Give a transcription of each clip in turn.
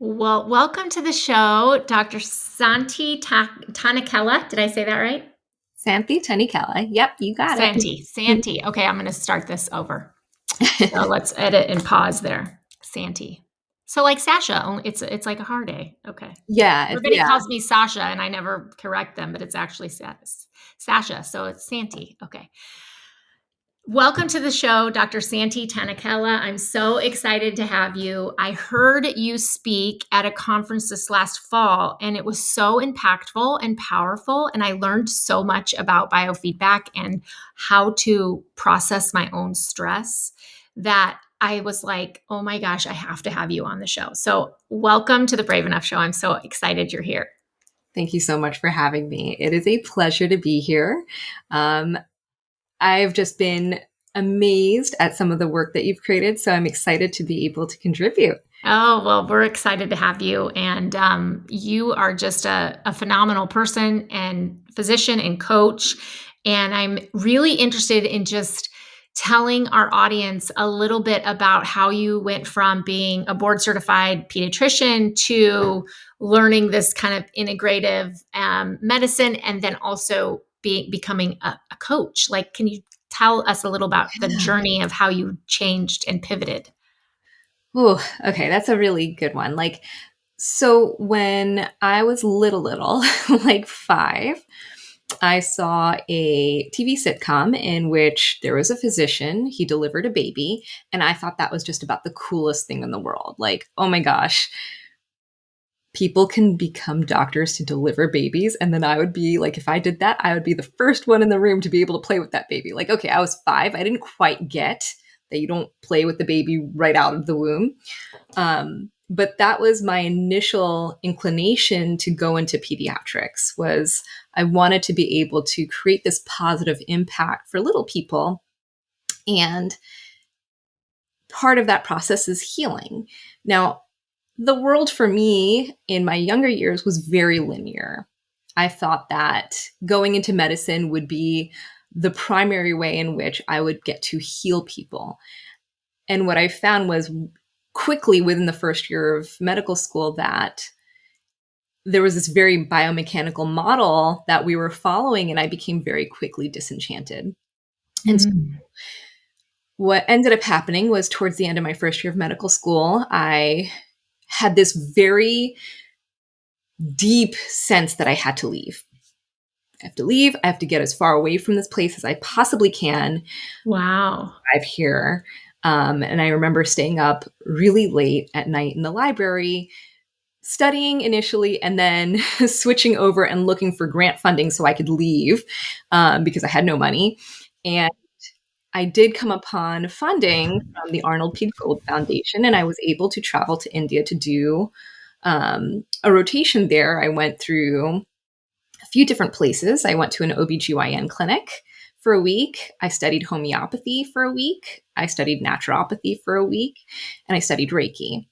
Well, welcome to the show, Dr. Santi Tanikella. Did I say that right? Santi Tanikella. Yep, you got it. Santi. Okay, I'm going to start this over. So let's edit and pause there. Santi. So like Sasha, it's like a hard A. Okay. Everybody Yeah. calls me Sasha, and I never correct them, but it's actually Sasha. So it's Santi. Okay. Welcome to the show, Dr. Santi Tanikella. I'm so excited to have you. I heard you speak at a conference this last fall, and it was so impactful and powerful. And I learned so much about biofeedback and how to process my own stress that I was like, oh my gosh, I have to have you on the show. So, welcome to the Brave Enough Show. I'm so excited you're here. Thank you so much for having me. It is a pleasure to be here. I've just been amazed at some of the work that you've created, so I'm excited to be able to contribute. Oh, well, we're excited to have you. And you are just a phenomenal person and physician and coach. And I'm really interested in just telling our audience a little bit about how you went from being a board certified pediatrician to learning this kind of integrative medicine and then also becoming a coach. Like, can you tell us a little about the journey of how you changed and pivoted? Oh, okay, that's a really good one. So when I was little, like 5, I saw a TV sitcom in which there was a physician, he delivered a baby, and I thought that was just about the coolest thing in the world. Like, oh my gosh, people can become doctors to deliver babies. And then I would be like, if I did that, I would be the first one in the room to be able to play with that baby. Like, okay, I was 5. I didn't quite get that you don't play with the baby right out of the womb. But that was my initial inclination to go into pediatrics. Was I wanted to be able to create this positive impact for little people. And part of that process is healing. Now, the world for me in my younger years was very linear. I thought that going into medicine would be the primary way in which I would get to heal people. And what I found was quickly within the first year of medical school that there was this very biomechanical model that we were following, and I became very quickly disenchanted. And so Mm. what ended up happening was towards the end of my first year of medical school, I had this very deep sense that I had to leave. I have to leave. I have to get as far away from this place as I possibly can. Wow. Arrive here. And I remember staying up really late at night in the library, studying initially, and then switching over and looking for grant funding so I could leave because I had no money. And I did come upon funding from the Arnold P. Gold Foundation, and I was able to travel to India to do a rotation there. I went through a few different places. I went to an OBGYN clinic for a week. I studied homeopathy for a week. I studied naturopathy for a week, and I studied Reiki.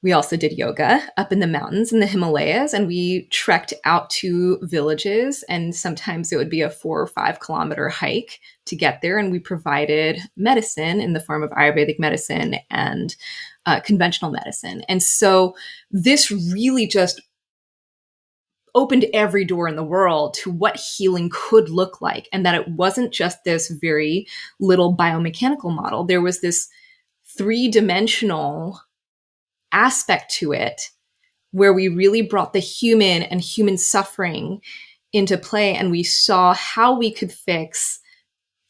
We also did yoga up in the mountains in the Himalayas, and we trekked out to villages, and sometimes it would be a 4 or 5 kilometer hike to get there. And we provided medicine in the form of Ayurvedic medicine and conventional medicine. And so this really just opened every door in the world to what healing could look like, and that it wasn't just this very little biomechanical model. There was this 3-dimensional aspect to it where we really brought the human and human suffering into play, and we saw how we could fix,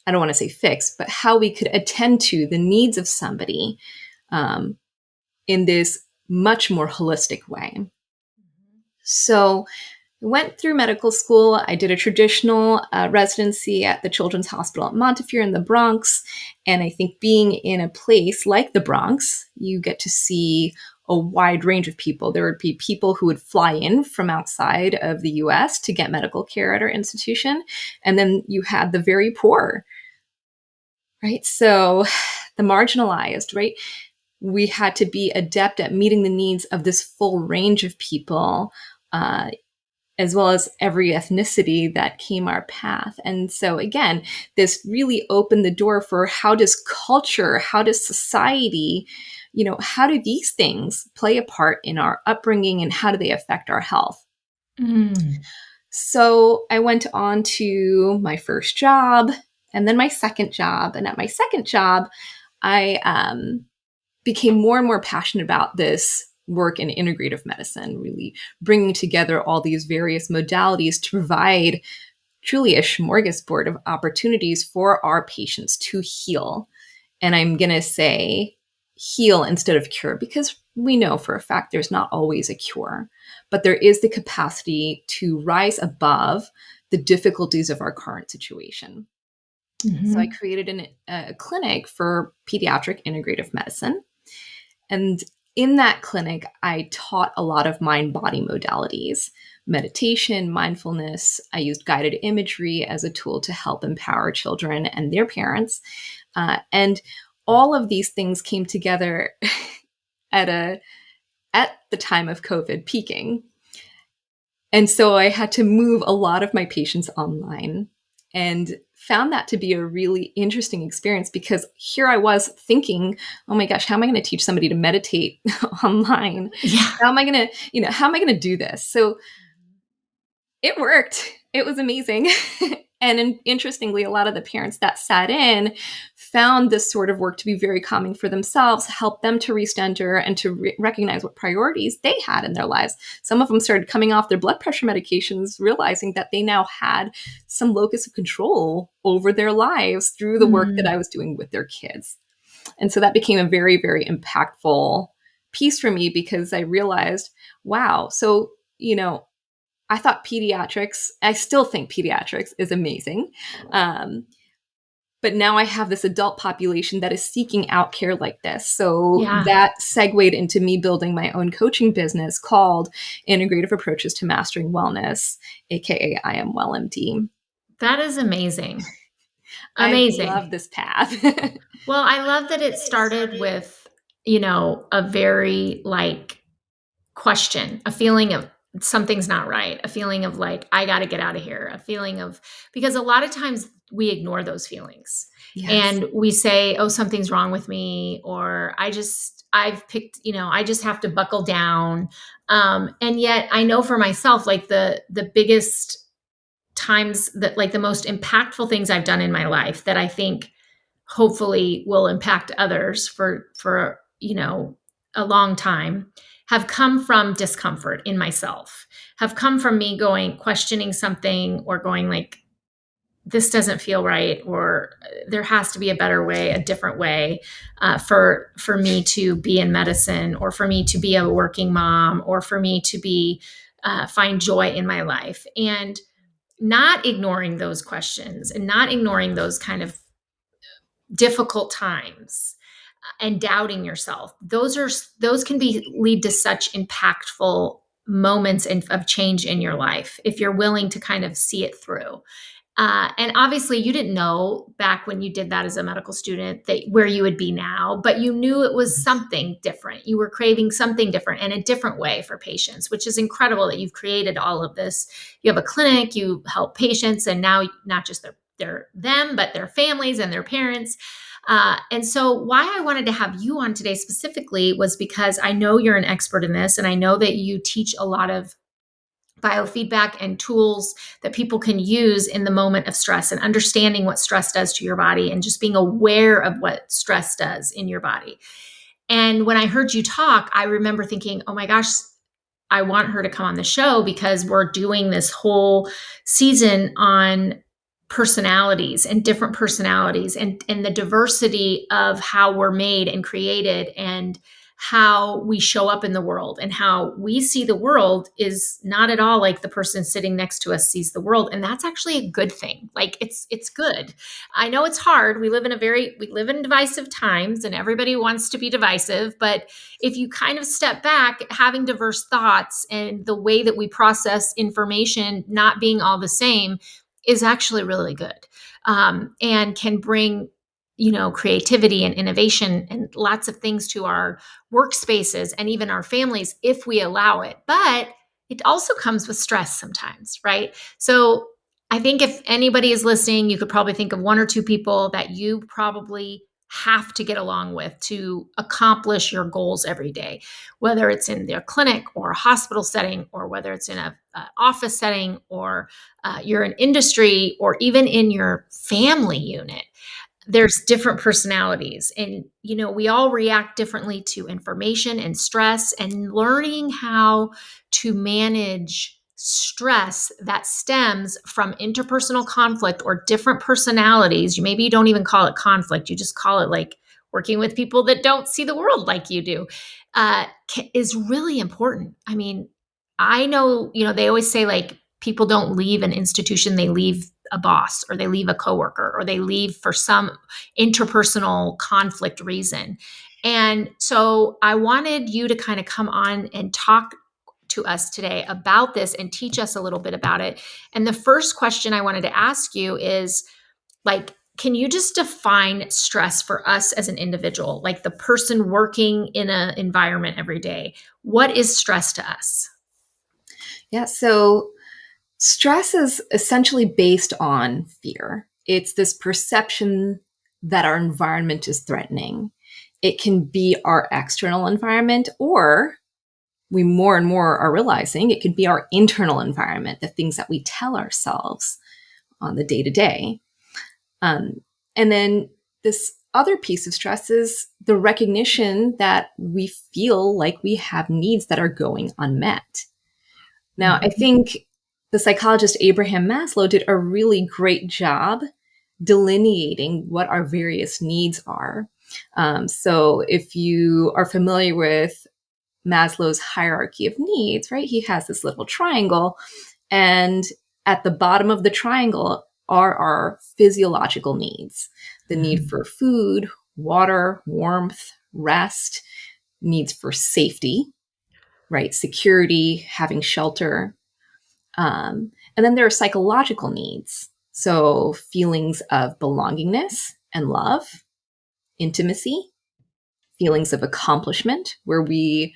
I don't want to say fix, but how we could attend to the needs of somebody in this much more holistic way. So I went through medical school. I did a traditional residency at the Children's Hospital at Montefiore in the Bronx. And I think being in a place like the Bronx, you get to see a wide range of people. There would be people who would fly in from outside of the US to get medical care at our institution. And then you had the very poor, right? So the marginalized, right? We had to be adept at meeting the needs of this full range of people, as well as every ethnicity that came our path. And so again, this really opened the door for how does culture, how does society how do these things play a part in our upbringing and how do they affect our health? Mm. So I went on to my first job and then my second job. And at my second job, I became more and more passionate about this work in integrative medicine, really bringing together all these various modalities to provide truly a smorgasbord of opportunities for our patients to heal. And I'm going to say heal instead of cure, because we know for a fact there's not always a cure, but there is the capacity to rise above the difficulties of our current situation. So I Mm-hmm. created a clinic for pediatric integrative medicine. And in that clinic, I taught a lot of mind body modalities, meditation, mindfulness. I used guided imagery as a tool to help empower children and their parents. And all of these things came together at the time of COVID peaking. And so I had to move a lot of my patients online and found that to be a really interesting experience, because here I was thinking, oh my gosh, how am I going to teach somebody to meditate online? Yeah. How am I going to, how am I going to do this? So it worked. It was amazing. And interestingly, a lot of the parents that sat in found this sort of work to be very calming for themselves, helped them to recenter and to recognize what priorities they had in their lives. Some of them started coming off their blood pressure medications, realizing that they now had some locus of control over their lives through the work that Mm. I was doing with their kids. And so that became a very, very impactful piece for me, because I realized, wow, so, I thought pediatrics, I still think pediatrics is amazing. But now I have this adult population that is seeking out care like this. So Yeah. that segued into me building my own coaching business called Integrative Approaches to Mastering Wellness, AKA I Am Well MD. That is amazing. I Amazing. love this path. Well, I love that it started with, a very like question, a feeling of something's not right, a feeling of like, I got to get out of here, a feeling of, because a lot of times we ignore those feelings Yes. and we say, oh, something's wrong with me, or I've picked, I just have to buckle down. And yet I know for myself, like the biggest times that like the most impactful things I've done in my life that I think hopefully will impact others for a long time have come from discomfort in myself, have come from me going questioning something or going like, this doesn't feel right, or there has to be a better way, a different way, for me to be in medicine, or for me to be a working mom, or for me to be find joy in my life. And not ignoring those questions and not ignoring those kind of difficult times and doubting yourself, those can be lead to such impactful moments of change in your life if you're willing to kind of see it through. And obviously you didn't know back when you did that as a medical student that where you would be now, but you knew it was something different. You were craving something different and a different way for patients, which is incredible that you've created all of this. You have a clinic, you help patients, and now not just them, but their families and their parents. And so, why I wanted to have you on today specifically was because I know you're an expert in this, and I know that you teach a lot of biofeedback and tools that people can use in the moment of stress and understanding what stress does to your body and just being aware of what stress does in your body. And when I heard you talk, I remember thinking, oh my gosh, I want her to come on the show because we're doing this whole season on personalities and different personalities and the diversity of how we're made and created and how we show up in the world and how we see the world is not at all like the person sitting next to us sees the world, and that's actually a good thing. Like it's good. I know it's hard. We live in divisive times and everybody wants to be divisive, but if you kind of step back, having diverse thoughts and the way that we process information not being all the same is actually really good, and can bring creativity and innovation and lots of things to our workspaces and even our families if we allow it. But it also comes with stress sometimes, right? So I think if anybody is listening, you could probably think of one or two people that you probably have to get along with to accomplish your goals every day, whether it's in their clinic or a hospital setting, or whether it's in a office setting, or you're in industry, or even in your family unit. There's different personalities, and we all react differently to information and stress, and learning how to manage stress that stems from interpersonal conflict or different personalities. Maybe you don't even call it conflict, you just call it like working with people that don't see the world like you do, is really important. I mean, I know, they always say like people don't leave an institution, they leave a boss, or they leave a coworker, or they leave for some interpersonal conflict reason. And so I wanted you to kind of come on and talk to us today about this and teach us a little bit about it. And the first question I wanted to ask you is, like, can you just define stress for us as an individual, like the person working in an environment every day? What is stress to us? Yeah. So stress is essentially based on fear. It's this perception that our environment is threatening. It can be our external environment, or we more and more are realizing it could be our internal environment, the things that we tell ourselves on the day to day. And then this other piece of stress is the recognition that we feel like we have needs that are going unmet. Now, I think the psychologist Abraham Maslow did a really great job delineating what our various needs are. So if you are familiar with Maslow's hierarchy of needs, right, he has this little triangle, and at the bottom of the triangle are our physiological needs: the need for food, water, warmth, rest, needs for safety, right, security, having shelter. And then there are psychological needs. So feelings of belongingness and love, intimacy, feelings of accomplishment, where we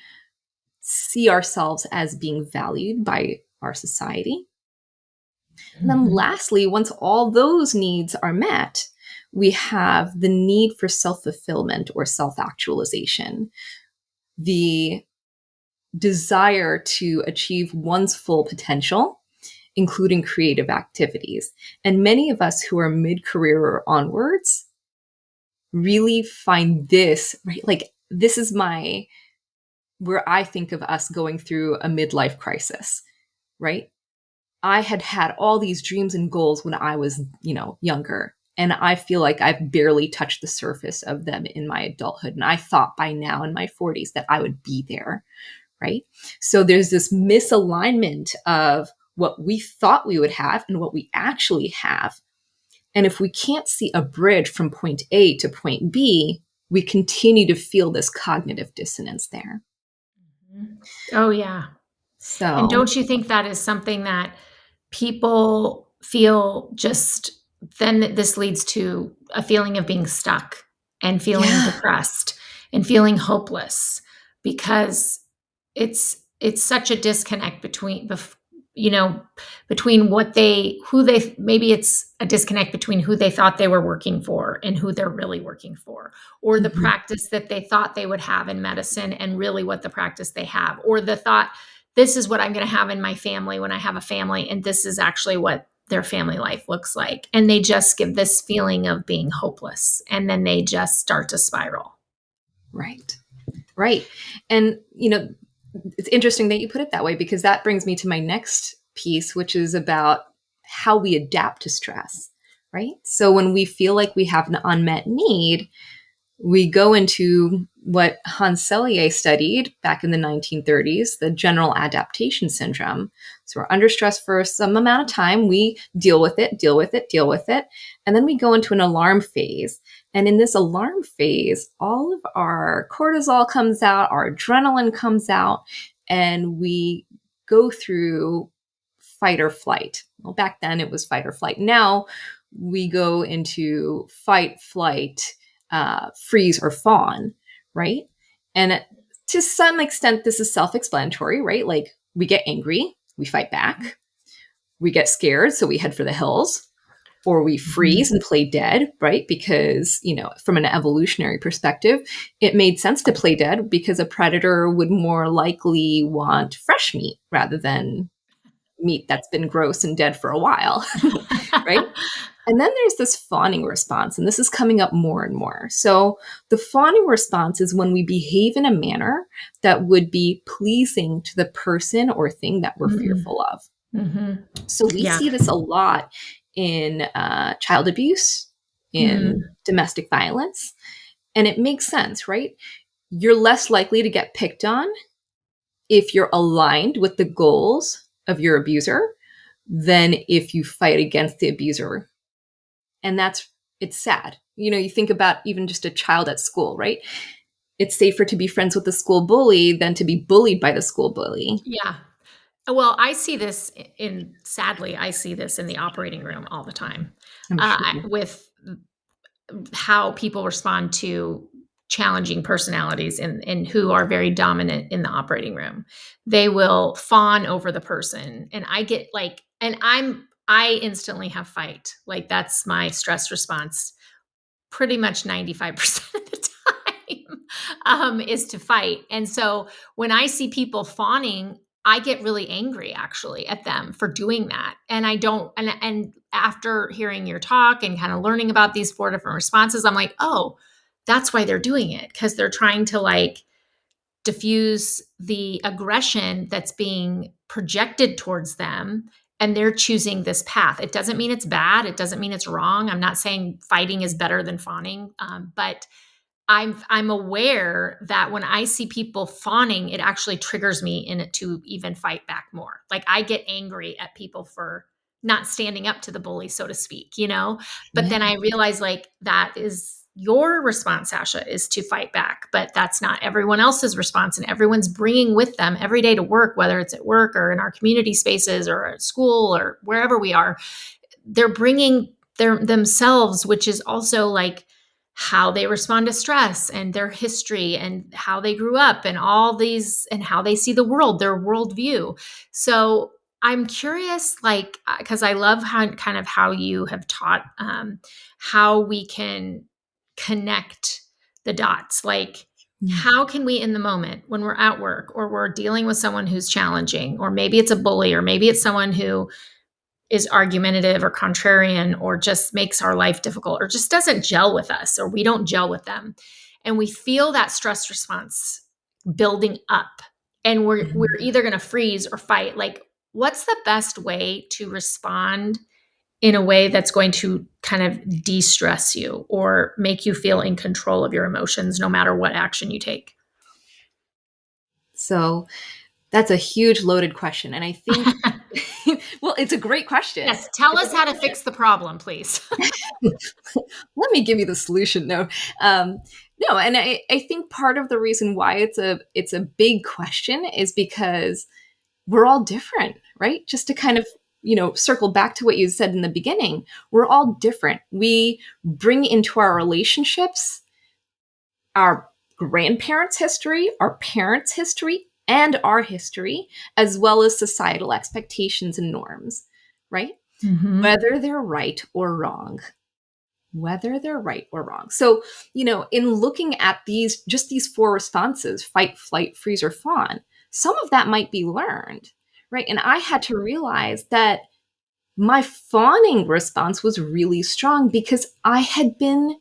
see ourselves as being valued by our society. And then lastly, once all those needs are met, we have the need for self-fulfillment or self-actualization, the desire to achieve one's full potential, including creative activities. And many of us who are mid-career or onwards really find this, right? Like, this is where I think of us going through a midlife crisis, right? I had all these dreams and goals when I was, younger. And I feel like I've barely touched the surface of them in my adulthood. And I thought by now in my 40s that I would be there, right? So there's this misalignment of what we thought we would have and what we actually have. And if we can't see a bridge from point A to point B, we continue to feel this cognitive dissonance there. Oh, yeah. And So, don't you think that is something that people feel? Just then this leads to a feeling of being stuck and feeling yeah, depressed and feeling hopeless, because it's such a disconnect you know between maybe it's a disconnect between who they thought they were working for and who they're really working for, or the practice that they thought they would have in medicine and really what the practice they have, or the thought, this is what I'm going to have in my family when I have a family, and this is actually what their family life looks like. And they just give this feeling of being hopeless, and then they just start to spiral. right. Right. And, it's interesting that you put it that way, because that brings me to my next piece, which is about how we adapt to stress, right? So when we feel like we have an unmet need, we go into what Hans Selye studied back in the 1930s, the general adaptation syndrome. So we're under stress for some amount of time. We deal with it, deal with it, deal with it. And then we go into an alarm phase. And in this alarm phase, all of our cortisol comes out, our adrenaline comes out, and we go through fight or flight. Well, back then it was fight or flight. Now we go into fight, flight, freeze, or fawn, right? And to some extent, this is self-explanatory, right? Like, we get angry, we fight back. We get scared, so we head for the hills. or we freeze and play dead, right? Because, from an evolutionary perspective, it made sense to play dead because a predator would more likely want fresh meat rather than meat that's been gross and dead for a while, right? And then there's this fawning response, and this is coming up more and more. So the fawning response is when we behave in a manner that would be pleasing to the person or thing that we're fearful of. Mm-hmm. So we Yeah. see this a lot in child abuse, in domestic violence, and it makes sense, right? You're less likely to get picked on if you're aligned with the goals of your abuser than if you fight against the abuser. And it's sad. You think about even just a child at school, right? It's safer to be friends with the school bully than to be bullied by the school bully. Yeah. Well, I see this sadly, I see this in the operating room all the time, I'm sure. with how people respond to challenging personalities and who are very dominant in the operating room. They will fawn over the person. And I get like, and I instantly have fight. Like that's my stress response pretty much 95% of the time, is to fight. And so when I see people fawning, I get really angry actually at them for doing that. And I don't, and after hearing your talk and kind of learning about these 4 different responses, I'm like, oh, that's why they're doing it. Because they're trying to like diffuse the aggression that's being projected towards them, and they're choosing this path. It doesn't mean it's bad. It doesn't mean it's wrong. I'm not saying fighting is better than fawning, but I'm aware that when I see people fawning, it actually triggers me in it to even fight back more. Like I get angry at people for not standing up to the bully, so to speak, But Yeah. then I realize like that is your response, Sasha, is to fight back, but that's not everyone else's response. And everyone's bringing with them every day to work, whether it's at work or in our community spaces or at school or wherever we are, they're bringing themselves, which is also like how they respond to stress and their history and how they grew up and all these and how they see the world, their worldview. So I'm curious, like, because I love how you have taught how we can connect the dots. Like, how can we, in the moment when we're at work or we're dealing with someone who's challenging, or maybe it's a bully, or maybe it's someone who is argumentative or contrarian or just makes our life difficult or just doesn't gel with us or we don't gel with them, and we feel that stress response building up, and we're either going to freeze or fight, like what's the best way to respond in a way that's going to kind of de-stress you or make you feel in control of your emotions no matter what action you take? So that's a huge loaded question. And I think, well, it's a great question. Yes, tell us how to fix the problem, please. Let me give you the solution. No, and I think part of the reason why it's a big question is because we're all different, right? Just to kind of circle back to what you said in the beginning, we're all different. We bring into our relationships our grandparents' history, our parents' history, and our history, as well as societal expectations and norms, right? Mm-hmm. Whether they're right or wrong. Whether they're right or wrong. So, in looking at these 4 responses, fight, flight, freeze, or fawn, some of that might be learned, right? And I had to realize that my fawning response was really strong because I had been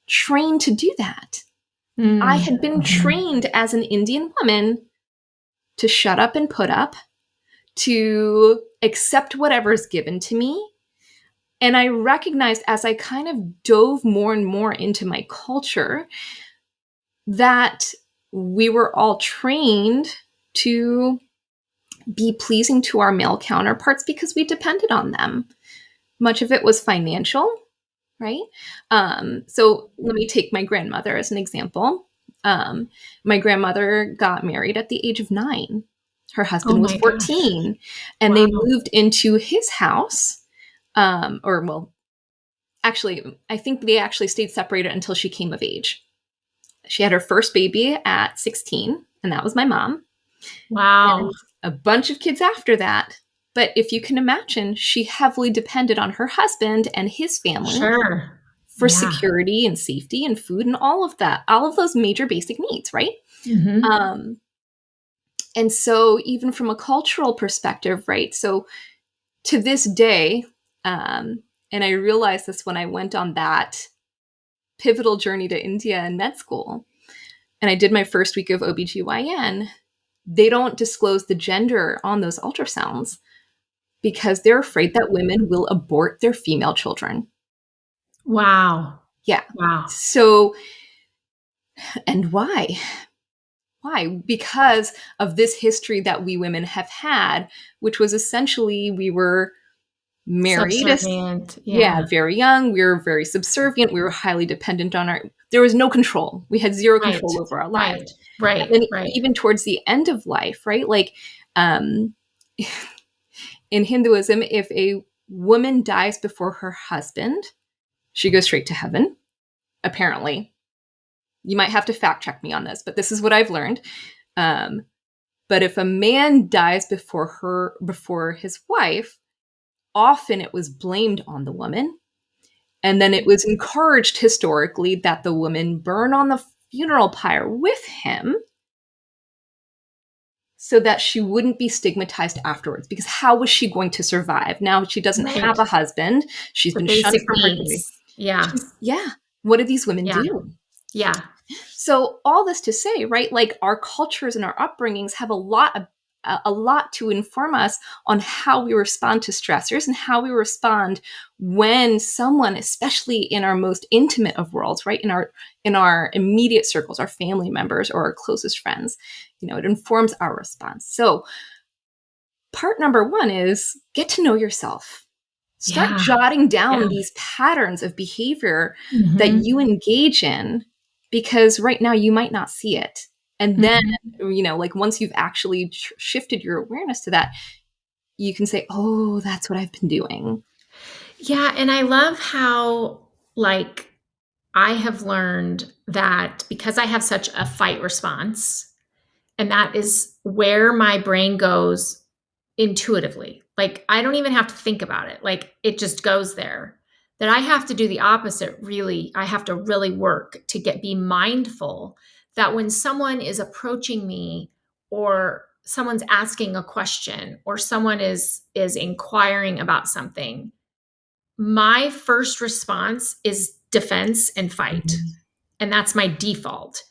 trained to do that. I had been trained as an Indian woman to shut up and put up, to accept whatever's given to me. And I recognized as I kind of dove more and more into my culture that we were all trained to be pleasing to our male counterparts because we depended on them. Much of it was financial, right? So let me take my grandmother as an example. My grandmother got married at the age of 9. Her Oh husband was my gosh. 14, and Wow. they moved into his house. Actually, I think they actually stayed separated until she came of age. She had her first baby at 16, and that was my mom. Wow. And a bunch of kids after that. But if you can imagine, she heavily depended on her husband and his family Sure. for Yeah. security and safety and food and all of that, all of those major basic needs, right? Hmm. Um, and so, even from a cultural perspective, right? So, to this day, and I realized this when I went on that pivotal journey to India in med school, and I did my first week of OBGYN, they don't disclose the gender on those ultrasounds because they're afraid that women will abort their female children. Wow. Yeah. Wow. So, and why? Why? Because of this history that we women have had, which was essentially we were married as, Subservient. yeah, Yeah. very young. We were very subservient. We were highly dependent on there was no control. We had zero Right. control over our lives. Right. And Right. then Right. even towards the end of life, right? Like, um, in Hinduism, if a woman dies before her husband, she goes straight to heaven, apparently. You might have to fact check me on this, but this is what I've learned. Um, but if a man dies before his wife, often it was blamed on the woman. And then it was encouraged historically that the woman burn on the funeral pyre with him so that she wouldn't be stigmatized afterwards. Because how was she going to survive? Now she doesn't have Right. a husband. She's The been shunned basic from her community. needs. Yeah. Yeah. What do these women Yeah. do? Yeah. So all this to say, right? Like our cultures and our upbringings have a lot to inform us on how we respond to stressors and how we respond when someone, especially in our most intimate of worlds, right, in our immediate circles, our family members or our closest friends, it informs our response. So part number one is get to know yourself. Start Yeah. jotting Yeah. down these patterns of behavior that Hmm. you engage in, because right now you might not see it. And then, Hmm. like once you've actually shifted your awareness to that, you can say, oh, that's what I've been doing. Yeah. And I love how, like, I have learned that because I have such a fight response, and that is where my brain goes intuitively. Like, I don't even have to think about it. Like, it just goes there. That I have to do the opposite, really. I have to really work to be mindful that when someone is approaching me, or someone's asking a question, or someone is inquiring about something, my first response is defense and fight. And that's my default.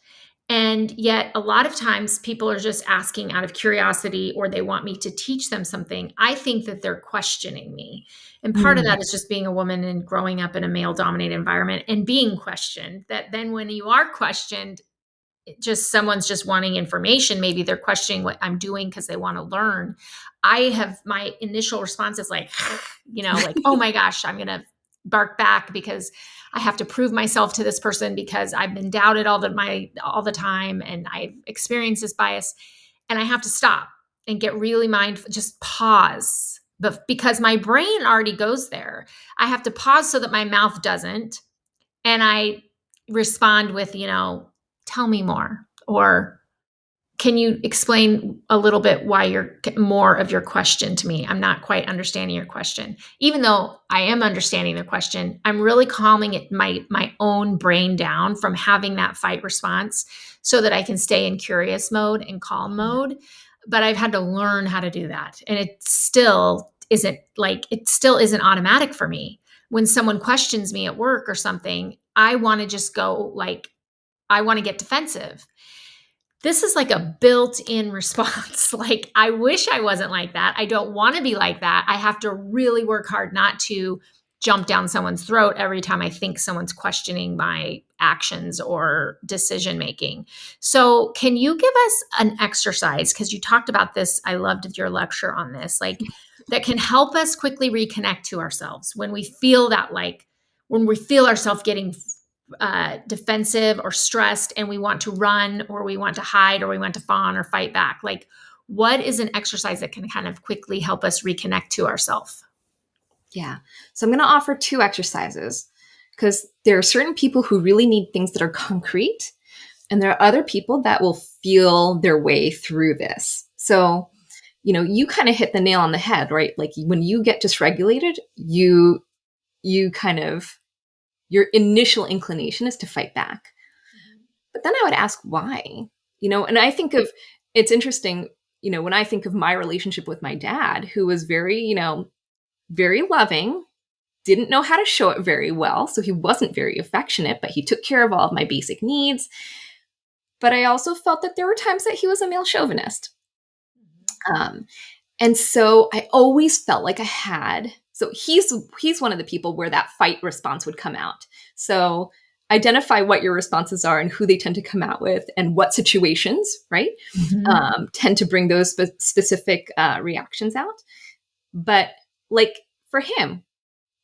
And yet, a lot of times, people are just asking out of curiosity, or they want me to teach them something. I think that they're questioning me. And part of Mm. that is just being a woman and growing up in a male dominated environment and being questioned. That then, when you are questioned, just someone's just wanting information, maybe they're questioning what I'm doing because they want to learn. I have my initial response is like, like, oh my gosh, I'm going to bark back because I have to prove myself to this person because I've been doubted all the time, and I've experienced this bias, and I have to stop and get really mindful, just pause. But because my brain already goes there, I have to pause so that my mouth doesn't, and I respond with, tell me more, or can you explain a little bit why you're more of your question to me? I'm not quite understanding your question. Even though I am understanding the question, I'm really calming my own brain down from having that fight response so that I can stay in curious mode and calm mode. But I've had to learn how to do that. And it still isn't automatic for me. When someone questions me at work or something, I want to just go like, I want to get defensive. This is like a built-in response. Like, I wish I wasn't like that. I don't want to be like that. I have to really work hard not to jump down someone's throat every time I think someone's questioning my actions or decision making. So, can you give us an exercise? Because you talked about this. I loved your lecture on this, like that can help us quickly reconnect to ourselves when we feel that, like, when we feel ourselves getting defensive or stressed, and we want to run, or we want to hide, or we want to fawn or fight back. Like, what is an exercise that can kind of quickly help us reconnect to ourselves? Yeah. So I'm going to offer two exercises because there are certain people who really need things that are concrete, and there are other people that will feel their way through this. So you kind of hit the nail on the head, right? Like when you get dysregulated, you kind of, your initial inclination is to fight back. But then I would ask why, and I think of, it's interesting, when I think of my relationship with my dad, who was very, very loving, didn't know how to show it very well. So he wasn't very affectionate, but he took care of all of my basic needs. But I also felt that there were times that he was a male chauvinist. And so I always felt like I had, so he's one of the people where that fight response would come out. So identify what your responses are and who they tend to come out with and what situations, right, tend to bring those specific reactions out. But like for him,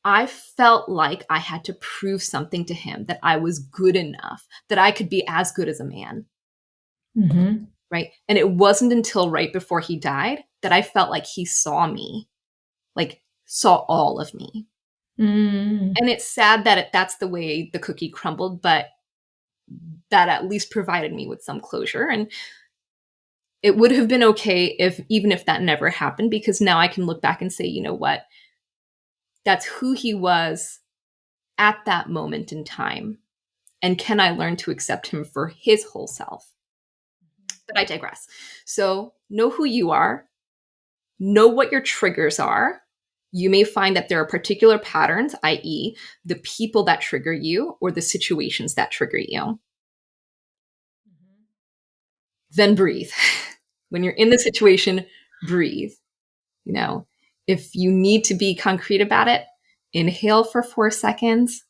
I felt like I had to prove something to him, that I was good enough, that I could be as good as a man. Right. And it wasn't until right before he died that I felt like he saw me, like saw all of me. And it's sad that that's the way the cookie crumbled, but that at least provided me with some closure. And it would have been okay even if that never happened, because now I can look back and say, you know what? That's who he was at that moment in time. And can I learn to accept him for his whole self? But I digress. So know who you are, know what your triggers are. You may find that there are particular patterns, i.e., the people that trigger you or the situations that trigger you. Then breathe. When you're in the situation, breathe. If you need to be concrete about it, inhale for 4 seconds,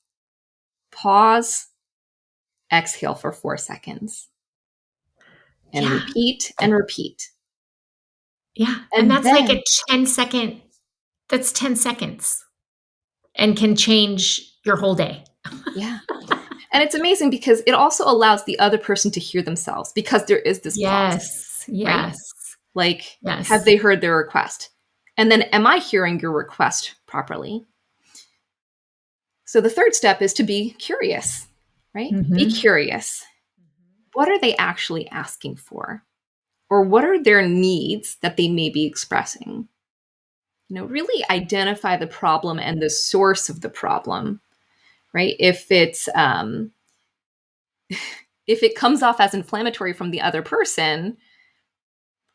pause, exhale for 4 seconds, and repeat and repeat. Yeah. And that's like a 10-second, that's 10 seconds and can change your whole day. Yeah. And it's amazing because it also allows the other person to hear themselves, because there is this pause. Right? Like, have they heard their request? And then, am I hearing your request properly? So the third step is to be curious, right? Be curious. What are they actually asking for? Or what are their needs that they may be expressing? Really identify the problem and the source of the problem, right? If it's if it comes off as inflammatory from the other person,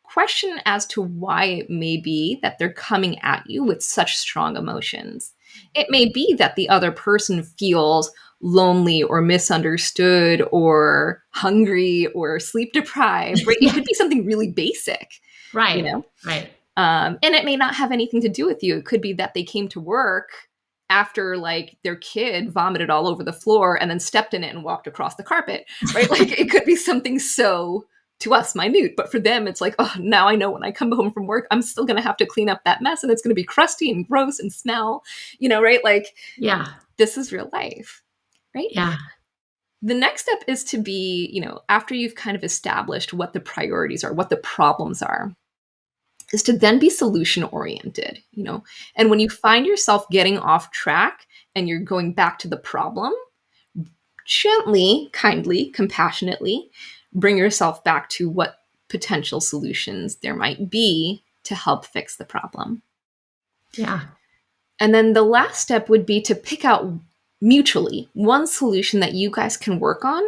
question as to why it may be that they're coming at you with such strong emotions. It may be that the other person feels lonely or misunderstood or hungry or sleep deprived, right? It could be something really basic, right? And it may not have anything to do with you. It could be that they came to work after like their kid vomited all over the floor and then stepped in it and walked across the carpet, right? Like it could be something so, to us, minute, but for them, it's like, oh, now I know when I come home from work, I'm still going to have to clean up that mess and it's going to be crusty and gross and smell, right? Like, this is real life, right? Yeah. The next step is to be, after you've kind of established what the priorities are, what the problems are, is to then be solution oriented, and when you find yourself getting off track and you're going back to the problem, gently, kindly, compassionately bring yourself back to what potential solutions there might be to help fix the problem. Yeah. And then the last step would be to pick out mutually one solution that you guys can work on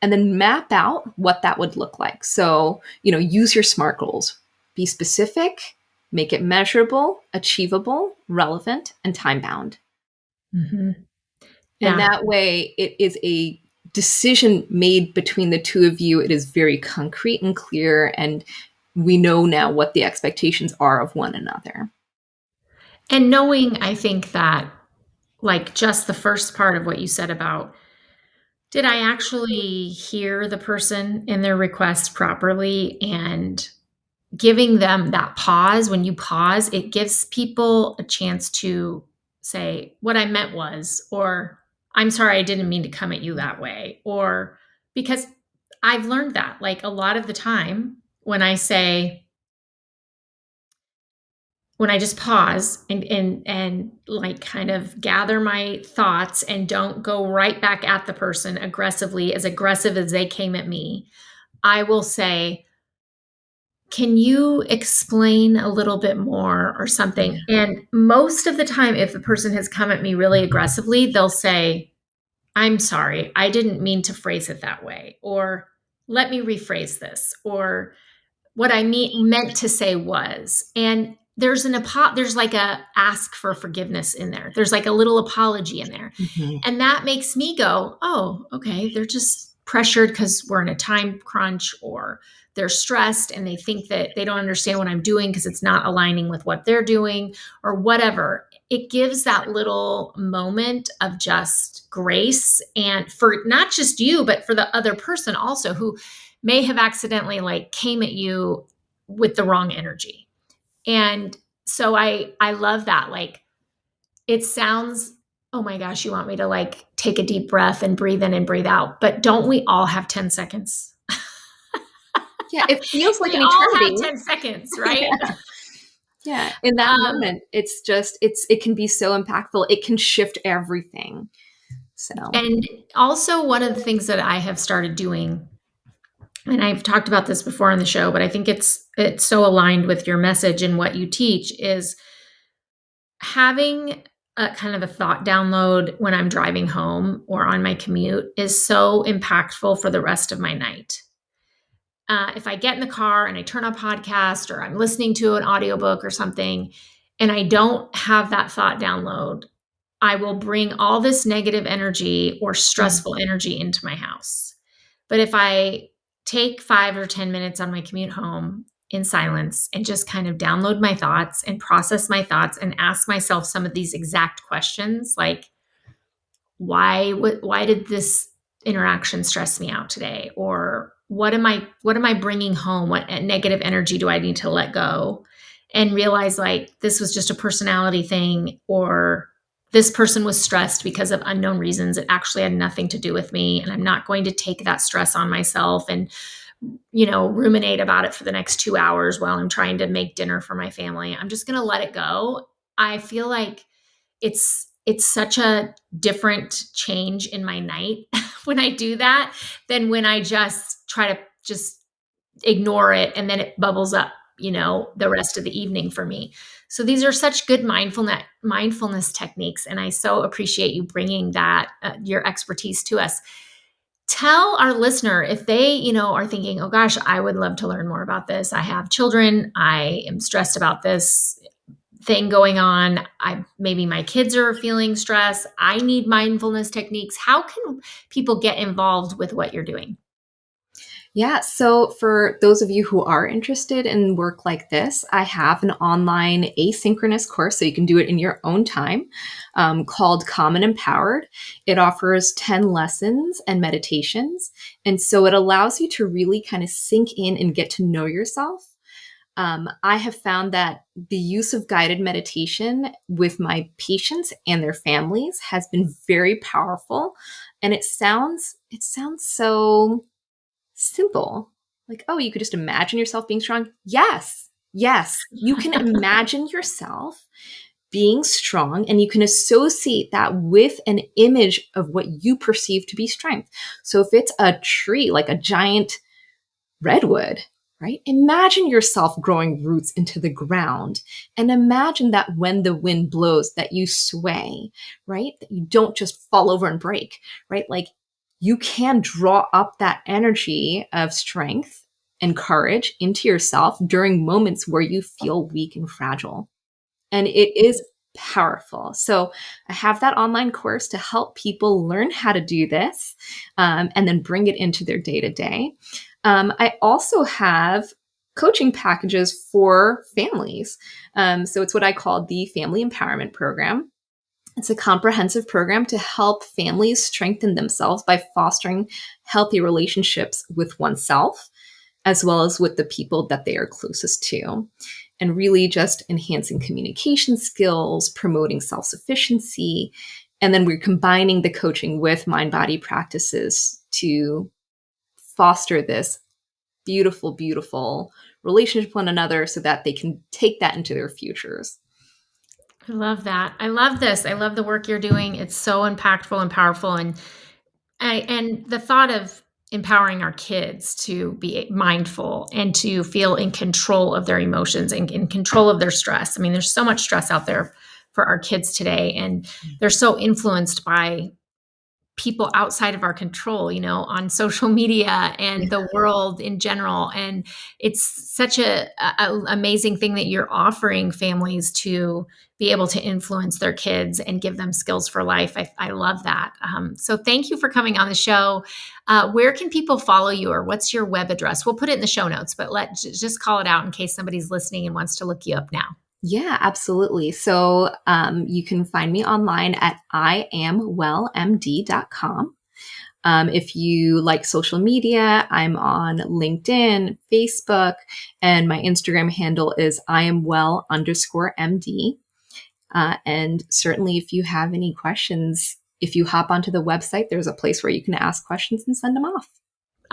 and then map out what that would look like. So, use your SMART goals. Be specific, make it measurable, achievable, relevant, and time-bound. And that way, it is a decision made between the two of you. It is very concrete and clear, and we know now what the expectations are of one another. And knowing, I think that, like, just the first part of what you said about, did I actually hear the person in their request properly, and giving them that pause. When you pause, it gives people a chance to say, what I meant was, or I'm sorry, I didn't mean to come at you that way. Or because I've learned that, like, a lot of the time when I say, when I just pause and like kind of gather my thoughts and don't go right back at the person aggressive as they came at me, I will say, can you explain a little bit more or something? Yeah. And most of the time, if the person has come at me really aggressively, they'll say, I'm sorry, I didn't mean to phrase it that way. Or let me rephrase this. Or what I meant to say was, and there's like a ask for forgiveness in there. There's like a little apology in there. Mhm. And that makes me go, oh, okay, they're just pressured because we're in a time crunch, or they're stressed and they think that they don't understand what I'm doing because it's not aligning with what they're doing, or whatever. It gives that little moment of just grace, and for not just you, but for the other person also, who may have accidentally like came at you with the wrong energy. And so I love that. Like, it sounds, oh my gosh, you want me to like take a deep breath and breathe in and breathe out. But don't we all have 10 seconds? Yeah, it feels like We an all eternity. have 10 seconds, right? Yeah. Yeah, in that um, moment, it can be so impactful. It can shift everything. So, and also, one of the things that I have started doing, and I've talked about this before on the show, but I think it's so aligned with your message and what you teach, is having a kind of a thought download when I'm driving home or on my commute is so impactful for the rest of my night. If I get in the car and I turn on a podcast or I'm listening to an audiobook or something, and I don't have that thought download, I will bring all this negative energy or mm, stressful energy into my house. But if I take 5 or 10 minutes on my commute home in silence and just kind of download my thoughts and process my thoughts and ask myself some of these exact questions, like, why did this interaction stress me out today? Or what am I bringing home? What negative energy do I need to let go? And realize, like, this was just a personality thing, or this person was stressed because of unknown reasons. It actually had nothing to do with me, and I'm not going to take that stress on myself and ruminate about it for the next 2 hours while I'm trying to make dinner for my family. I'm just going to let it go. I feel like it's such a different change in my night when I do that, than when I just try to just ignore it and then it bubbles up, the rest of the evening for me. So these are such good mindfulness techniques, and I so appreciate you bringing that your expertise to us. Tell our listener, if they, are thinking, oh gosh, I would love to learn more about this. I have children. I am stressed about this thing going on. Maybe my kids are feeling stress. I need mindfulness techniques. How can people get involved with what you're doing? yeah. So, for those of you who are interested in work like this, I have an online asynchronous course, so you can do it in your own time, called Calm and Empowered. It offers 10 lessons and meditations. And so it allows you to really kind of sink in and get to know yourself. I have found that the use of guided meditation with my patients and their families has been very powerful, and it sounds so simple. Like, oh, you could just imagine yourself being strong. Yes, yes, you can imagine yourself being strong, and you can associate that with an image of what you perceive to be strength. So if it's a tree, like a giant redwood, right? Imagine yourself growing roots into the ground, and imagine that when the wind blows that you sway, right? That you don't just fall over and break, right? Like, you can draw up that energy of strength and courage into yourself during moments where you feel weak and fragile. And it is powerful. So I have that online course to help people learn how to do this, and then bring it into their day to day. I also have coaching packages for families. So it's what I call the Family Empowerment Program. It's a comprehensive program to help families strengthen themselves by fostering healthy relationships with oneself, as well as with the people that they are closest to, and really just enhancing communication skills, promoting self sufficiency. And then we're combining the coaching with mind body practices to foster this beautiful, beautiful relationship with one another so that they can take that into their futures. I love that. I love this. I love the work you're doing. It's so impactful and powerful. And the thought of empowering our kids to be mindful and to feel in control of their emotions and in control of their stress. I mean, there's so much stress out there for our kids today, and they're so influenced by people outside of our control, on social media and the world in general. And it's such a amazing thing that you're offering families to be able to influence their kids and give them skills for life. I love that. So thank you for coming on the show. Where can people follow you, or what's your web address? We'll put it in the show notes, but just call it out in case somebody's listening and wants to look you up now. Yeah, absolutely. So you can find me online at iamwellmd.com. If you like social media, I'm on LinkedIn, Facebook, and my Instagram handle is iamwell_MD. And certainly if you have any questions, if you hop onto the website, there's a place where you can ask questions and send them off.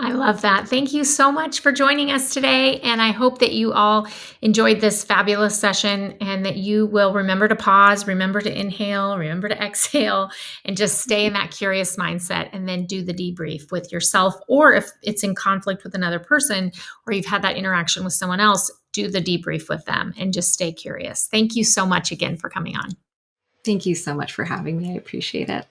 I love that. Thank you so much for joining us today. And I hope that you all enjoyed this fabulous session and that you will remember to pause, remember to inhale, remember to exhale, and just stay in that curious mindset, and then do the debrief with yourself. Or if it's in conflict with another person, or you've had that interaction with someone else, do the debrief with them and just stay curious. Thank you so much again for coming on. Thank you so much for having me. I appreciate it.